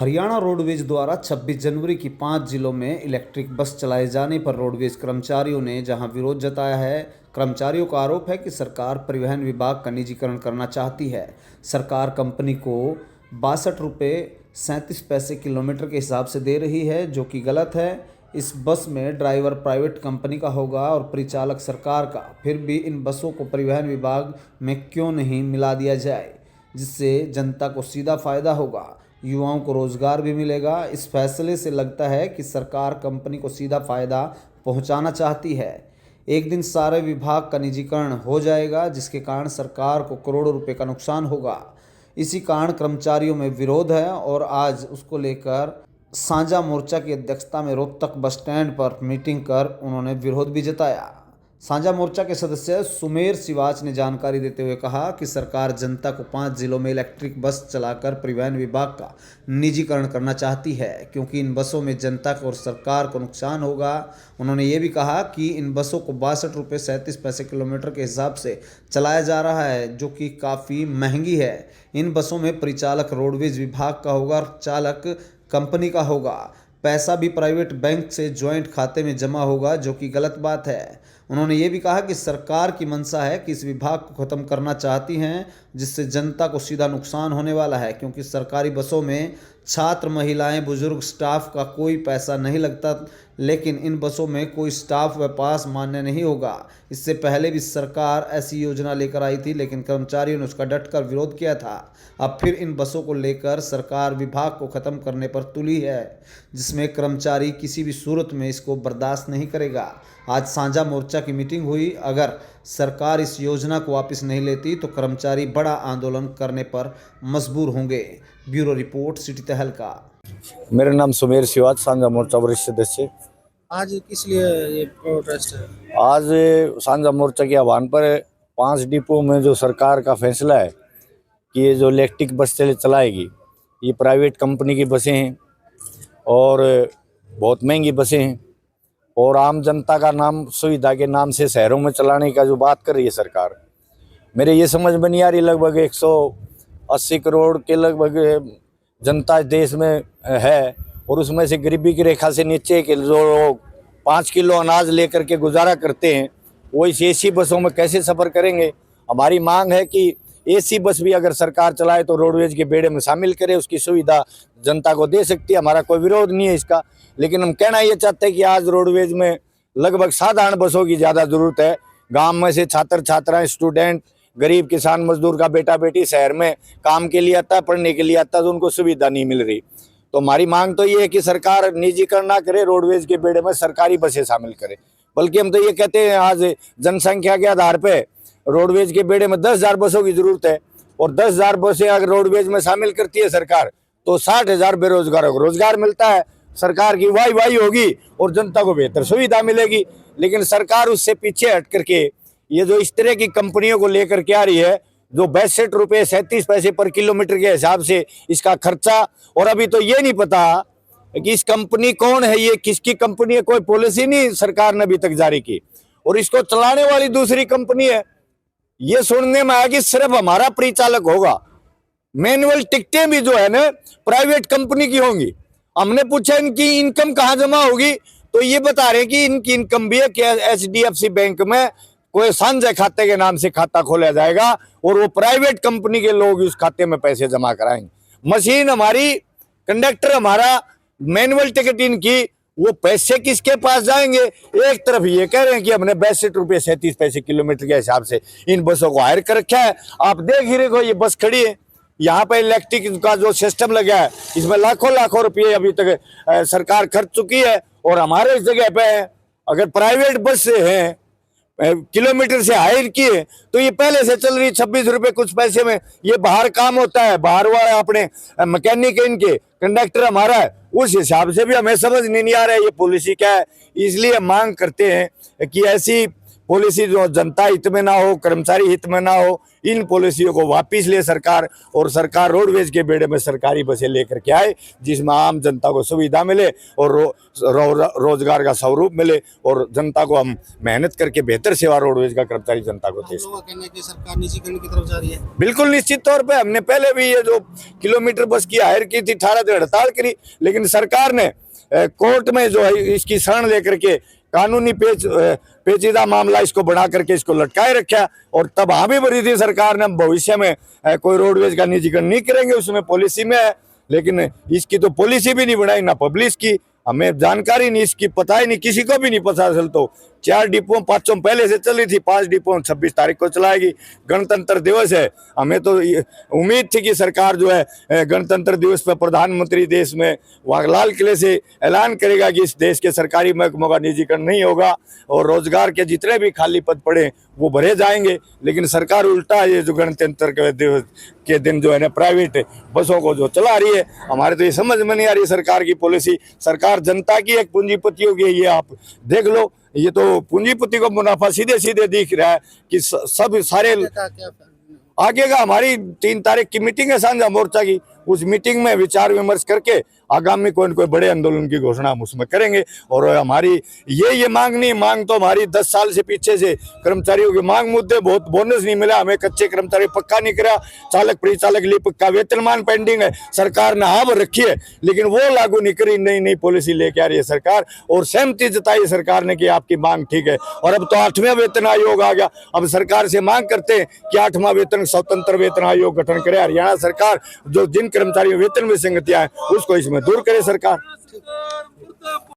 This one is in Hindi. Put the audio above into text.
हरियाणा रोडवेज द्वारा 26 जनवरी की 5 जिलों में इलेक्ट्रिक बस चलाए जाने पर रोडवेज कर्मचारियों ने जहां विरोध जताया है। कर्मचारियों का आरोप है कि सरकार परिवहन विभाग का निजीकरण करना चाहती है। सरकार कंपनी को 62 रुपये 37 पैसे किलोमीटर के हिसाब से दे रही है, जो कि गलत है। इस बस में ड्राइवर प्राइवेट कंपनी का होगा और परिचालक सरकार का। फिर भी इन बसों को परिवहन विभाग में क्यों नहीं मिला दिया जाए, जिससे जनता को सीधा फायदा होगा, युवाओं को रोजगार भी मिलेगा। इस फैसले से लगता है कि सरकार कंपनी को सीधा फायदा पहुंचाना चाहती है। एक दिन सारे विभाग का निजीकरण हो जाएगा, जिसके कारण सरकार को करोड़ों रुपए का नुकसान होगा। इसी कारण कर्मचारियों में विरोध है और आज उसको लेकर साझा मोर्चा की अध्यक्षता में रोहतक बस स्टैंड पर मीटिंग कर उन्होंने विरोध भी जताया। साझा मोर्चा के सदस्य सुमेर सिवाच ने जानकारी देते हुए कहा कि सरकार जनता को 5 जिलों में इलेक्ट्रिक बस चलाकर परिवहन विभाग का निजीकरण करना चाहती है, क्योंकि इन बसों में जनता को और सरकार को नुकसान होगा। उन्होंने ये भी कहा कि इन बसों को 62 रुपये 37 पैसे किलोमीटर के हिसाब से चलाया जा रहा है, जो कि काफ़ी महंगी है। इन बसों में परिचालक रोडवेज विभाग का होगा और चालक कंपनी का होगा। पैसा भी प्राइवेट बैंक से ज्वाइंट खाते में जमा होगा, जो कि गलत बात है। उन्होंने ये भी कहा कि सरकार की मंशा है कि इस विभाग को ख़त्म करना चाहती हैं, जिससे जनता को सीधा नुकसान होने वाला है, क्योंकि सरकारी बसों में छात्र, महिलाएं, बुजुर्ग, स्टाफ का कोई पैसा नहीं लगता। लेकिन इन बसों में कोई स्टाफ व पास मान्य नहीं होगा। इससे पहले भी सरकार ऐसी योजना लेकर आई थी, लेकिन कर्मचारियों ने उसका डटकर विरोध किया था। अब फिर इन बसों को लेकर सरकार विभाग को ख़त्म करने पर तुली है, जिसमें कर्मचारी किसी भी सूरत में इसको बर्दाश्त नहीं करेगा। आज साझा मोर्चा की मीटिंग हुई। अगर सरकार इस योजना को वापस नहीं लेती तो कर्मचारी बड़ा आंदोलन करने पर मजबूर होंगे। ब्यूरो रिपोर्ट, सिटी तहलका। मेरा नाम सुमेर सिवाच, साझा मोर्चा वरिष्ठ सदस्य। आज किस लिए ये प्रोटेस्ट है? आज साझा मोर्चा के आह्वान पर 5 डिपो में जो सरकार का फैसला है कि ये जो इलेक्ट्रिक बस चलाएगी, ये प्राइवेट कंपनी की बसें हैं और बहुत महंगी बसें हैं और आम जनता का नाम सुविधा के नाम से शहरों में चलाने का जो बात कर रही है सरकार, मेरे ये समझ में नहीं आ रही। लगभग 180 करोड़ के लगभग जनता देश में है और उसमें से गरीबी की रेखा से नीचे के जो लोग 5 किलो अनाज लेकर के गुजारा करते हैं, वो इस एसी बसों में कैसे सफ़र करेंगे। हमारी मांग है कि एसी बस भी अगर सरकार चलाए तो रोडवेज के बेड़े में शामिल करे, उसकी सुविधा जनता को दे सकती है। हमारा कोई विरोध नहीं है इसका, लेकिन हम कहना ये चाहते हैं कि आज रोडवेज में लगभग साधारण बसों की ज़्यादा ज़रूरत है। गाँव में से छात्र छात्राएँ, स्टूडेंट, गरीब किसान मजदूर का बेटा बेटी शहर में काम के लिए आता है, पढ़ने के लिए आता है, तो उनको सुविधा नहीं मिल रही। तो हमारी मांग तो ये है कि सरकार निजीकरण ना करे, रोडवेज के बेड़े में सरकारी बसें शामिल करे। बल्कि हम तो ये कहते हैं आज जनसंख्या के आधार पे रोडवेज के बेड़े में 10,000 बसों की जरूरत है और 10,000 बसें अगर रोडवेज में शामिल करती है सरकार तो 60,000 बेरोजगारों को रोजगार मिलता है, सरकार की वाई होगी और जनता को बेहतर सुविधा मिलेगी। लेकिन सरकार उससे पीछे हट करके ये जो इस तरह की कंपनियों को लेकर के आ रही है, जो 62 रुपये 37 पैसे पर किलोमीटर के हिसाब से इसका खर्चा, और अभी तो ये नहीं पता कि इस कंपनी कौन है, ये किसकी कंपनी है, कोई पॉलिसी नहीं सरकार ने अभी तक जारी की और इसको चलाने वाली दूसरी कंपनी है। ये सुनने में आया कि सिर्फ हमारा परिचालक होगा, मैनुअल टिकटें भी जो है ना प्राइवेट कंपनी की होंगी। हमने पूछा इनकी इनकम कहाँ जमा होगी, तो ये बता रहे हैं कि इनकी इनकम भी है कि HDFC बैंक में कोई साझा खाते के नाम से खाता खोला जाएगा और वो प्राइवेट कंपनी के लोग उस खाते में पैसे जमा कराएंगे। मशीन हमारी, कंडक्टर हमारा, मैनुअल टिकट इनकी, वो पैसे किसके पास जाएंगे। एक तरफ ये कह रहे हैं कि हमने 62 रुपये 37 पैसे किलोमीटर के हिसाब से इन बसों को हायर कर रखा है। आप देख ही रहे हो ये बस खड़ी है, यहाँ पे इलेक्ट्रिक का जो सिस्टम लगा है इसमें लाखों रुपये अभी तक सरकार खर्च चुकी है और हमारे इस जगह पे अगर प्राइवेट बस से है किलोमीटर से हायर की है तो ये पहले से चल रही 26 रुपये कुछ पैसे में। ये बाहर काम होता है, बाहर वाले अपने मैकेनिक इनके, कंडक्टर हमारा है, उस हिसाब से भी हमें समझ नहीं आ रहा है ये पॉलिसी क्या है। इसलिए मांग करते हैं कि ऐसी पॉलिसी जो जनता हित में ना हो, कर्मचारी हित में ना हो, इन पॉलिसियों को वापिस ले सरकार, और सरकार रोडवेज के बेड़े में सरकारी बसें लेकर के आए जिसमें आम जनता को सुविधा मिले और रोजगार का स्वरूप मिले, और जनता को हम मेहनत करके बेहतर सेवा रोडवेज का कर्मचारी जनता को दे लोगों का कहना है कि सरकार निजीकरण की तरफ जा रही है। बिल्कुल निश्चित तौर पे हमने पहले भी ये जो किलोमीटर बस की हायर की थी 18 दिन हड़ताल करी, लेकिन सरकार ने कोर्ट में जो है इसकी शरण लेकर के कानूनी पेचीदा मामला इसको बना करके इसको लटकाए रखा, और तब हामी भरी थी सरकार ने भविष्य में कोई रोडवेज का निजीकरण नहीं करेंगे, उसमें पॉलिसी में है, लेकिन इसकी तो पॉलिसी भी नहीं बनाई, ना पब्लिश की, हमें जानकारी नहीं इसकी, पता ही नहीं, किसी को भी नहीं पता। असल तो 4 डिपो 5 पहले से चली थी, 5 डिपो 26 तारीख को चलाएगी। गणतंत्र दिवस है, हमें तो उम्मीद थी कि सरकार जो है गणतंत्र दिवस पर प्रधानमंत्री देश में वहाँ लाल किले से ऐलान करेगा कि इस देश के सरकारी महकमों का निजीकरण नहीं होगा और रोजगार के जितने भी खाली पद पड़े वो भरे जाएंगे, लेकिन सरकार उल्टा ये जो गणतंत्र के दिवस के दिन जो है ना प्राइवेट बसों को जो चला रही है, हमारे तो ये समझ में नहीं आ रही सरकार की पॉलिसी। सरकार जनता की एक पूंजीपतियों की, ये आप देख लो, ये तो पूंजीपति को मुनाफा सीधे सीधे दिख रहा है कि सब सारे आगे का। हमारी 3 तारीख की मीटिंग है साझा मोर्चा की, उस मीटिंग में विचार विमर्श करके आगामी कोई न कोई बड़े आंदोलन की घोषणा हम उसमें करेंगे। और हमारी ये मांग नहीं, मांग तो हमारी 10 साल से पीछे से कर्मचारियों की मांग मुद्दे, बहुत बोनस नहीं मिला हमें, कच्चे कर्मचारी पक्का नहीं करा, चालक परिचालक लिए पक्का वेतनमान पेंडिंग है, सरकार ने हाँ रखी है लेकिन वो लागू नहीं करी। नई नई पॉलिसी लेके आ रही है सरकार, और सहमति जताई सरकार ने कि आपकी मांग ठीक है। और अब तो 8वां वेतन आयोग आ गया, अब सरकार से मांग करते हैं कि 8वां वेतन स्वतंत्र वेतन आयोग गठन करे हरियाणा सरकार, जो जिन कर्मचारियों वेतन में संगतियां है उसको इसमें दूर करे सरकार।